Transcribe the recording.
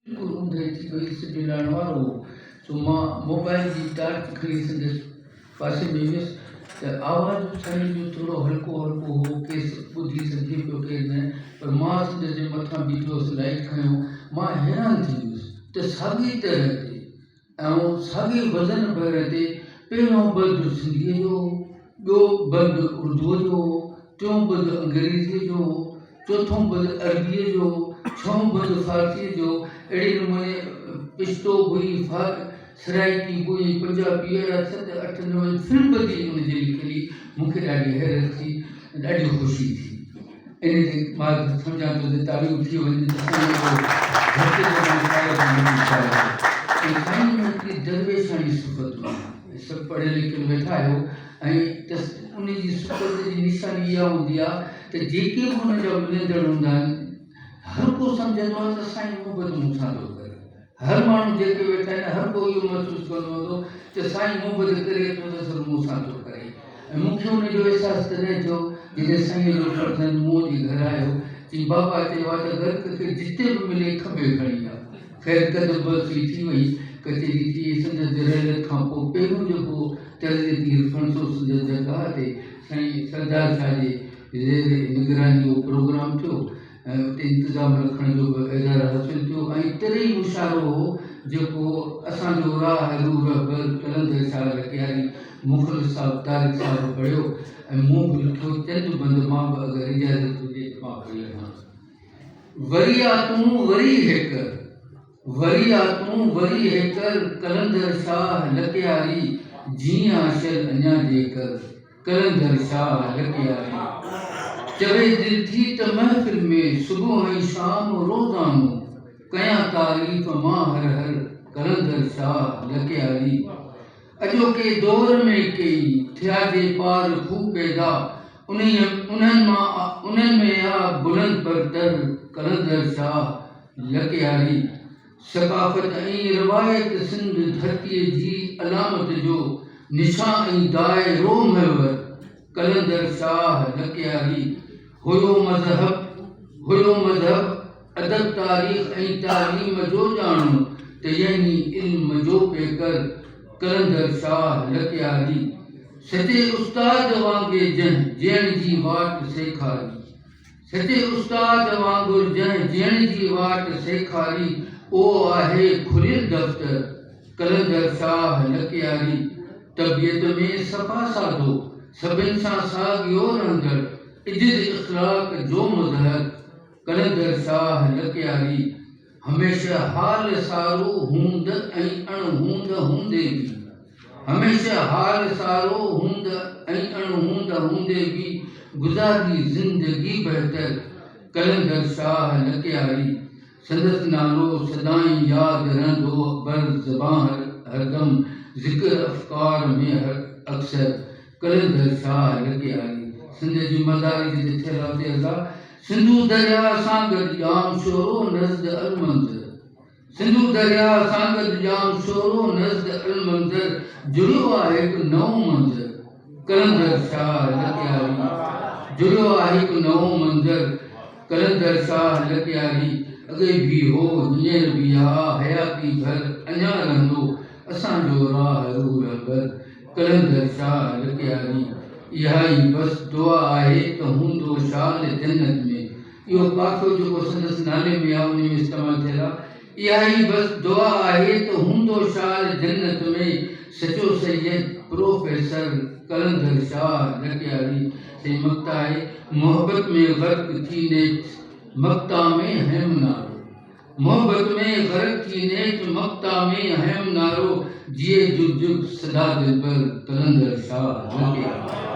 ऊंधे थी वई सिॼ लाइण वारो सो मां मोबाइल जी टार्च खणी संदसि पासे में वियुसि त आवाज़ साईं जो थोरो हल्को हल्को हो केसि ॿुधी सघे पियो केरु न पर मां संदसि जे मथां बीठो हुअसि लाइट खयो मां हैरान थी वियुसि त साॻी तरह ते ऐं साॻे वज़न भर ते पहिरियों बंदि सिंधीअ जो ॿियो बंदि उर्दूअ जो टियों बंदि अंग्रेज़ीअ जो चोथों बंदि अरबीअ जो छहों बंदि फारसीअ जो अहिड़े नमूने पिश्तो हुई सराइकी हुई पंजाबी अहिड़ा 7 8 9 फिल्म बि हुनजी लिखियलु मूंखे ॾाढी हैरत थी ॾाढी ख़ुशी थी इन ते मां सम्झां थो त तारीफ़ थी वञे साईं में हिकिड़ी दरवेशानी सिफ़त आहे सभु पढ़ियल लिखियल वेठा आहियो ऐं उन जी सिफ़त जी निशानी इहा हूंदी आहे त जेके बि हुनजा मिलंदड़ हूंदा आहिनि हर को सम्झंदो आहे त साईं मोहबत मूंसां थो करे हर माण्हू जेके वेठा आहिनि हर को इहो महसूसु कंदो हूंदो त साईं मोहबत करे थो त सभु मूंसां थो करे ऐं मूंखे हुनजो अहसासु तॾहिं थियो जॾहिं साईं जो फर्ज़ंद मूं जे घर आयो चई बाबा चयो आहे त गर्क खे जिते बि मिले खॿे खणी आहे ख़ैर कद बसी थी वई कचेरी थी संदसि रहियल खां पोइ पहिरियों जेको तर्ज़ी फणसो संदसि जॻह ते साईं सरदार शाह जे निगरानी जो प्रोग्राम थियो ऐं उते इंतिज़ाम रखण जो बि इज़ार हासिलु थियो ऐं तॾहिं इशारो हो जेको असांजो राह रूह बल कलंदर शाह रखियारी मुख़लिस साहिबु तारिक साहिबु पढ़ियो ऐं मूं बि लिखियो चंद बंदि मां बि अगरि इजाज़त हुजे त मां पढ़ी वठां वरी आ तूं वरी हेकर वरी आ तूं वरी हेकर कलंदर शाह लकियारी जीअं आशल अञा जेकर कलंदर शाह लकियारी चवे दिल थी त महफ़िल में सुबुह ऐं शाम रोज़ानो कयां तारीफ़ मां हर हर कलंदर शाह लकियारी अॼोके दौर में कई थिया जे पार खूब पैदा उन्हनि में आ बुलंद बरतर कलंदर शाह लकियारी सक़ाफ़त ऐं रिवायत सिंध धरतीअ जी अलामत जो निशान ऐं दाइरो महवर कलंदर शाह लकियारी हुयो मज़हब अदब तारीख़ ऐं तालीम जो ॼाणो त यानी इल्म जो पेकर कलंदर शाह लकियारी सचे उस्ताद वांगुरु जंहिं जी वाट सेखारी सचे उस्ताद वांगुरु जंहिं जी वाट सेखारी ओ आहे खुलियल दफ़्तर कलंदर शाह लकियारी तबियत में सफ़ा साधो सभिनि सां साॻियो रहंदड़ इज़त इख़लाक़ जो मज़हर कलंदर शाह लकियारी हमेशह हाल सारो हूंद ऐं अणहूंद हूंदे बि हमेशह हाल सारो हूंद ऐं अणहूंद हूंदे बि गुज़ारी ज़िंदगी बहितर कलंदर शाह लकियारी संदसि नालो सदाईं यादि रहंदो बर ज़बान हरदम ज़िक्र अफ़कार में अक्सर कलंदर शाह लकियारी सिंध जी मदारी जी थियल आहे अल्लाह सिंधु दरिया सां गॾु जाम शोरो नज़्द अल मंज़र सिंधु दरिया सां गॾु जाम शोरो नज़्द अल मंज़र जुड़ियो आहे हिकु नओं मंज़र कलंदर शाह लकियारी जुड़ियो आहे हिकु नओं मंज़र कलंदर शाह लकियारी अॻे बि हो हींअर बि आहे हयाती भर अञा रहंदो असांजो राह रूह रहबर कलंदर शाह लकियारी इहा ई बसि दुआ आहे त हूंदो शाल जन्नत में इहो काफ़ियो जेको संदसि नाले में आहे उन में इस्तेमालु थियल आहे इहा ई बसि दुआ आहे त हूंदो शाल जन्नत में सचो सैयद प्रोफेसर कलंदर शाह लकियारी से मक्ता आहे मोहब्बत में ग़र्क़ थी नेठ मक्ता में अहम नारो मोहब्बत में ग़र्क़ थी नेठ मक्ता में अहम नारो जिए जुग जुग सदा दिल पर कलंदर शाह लकियारी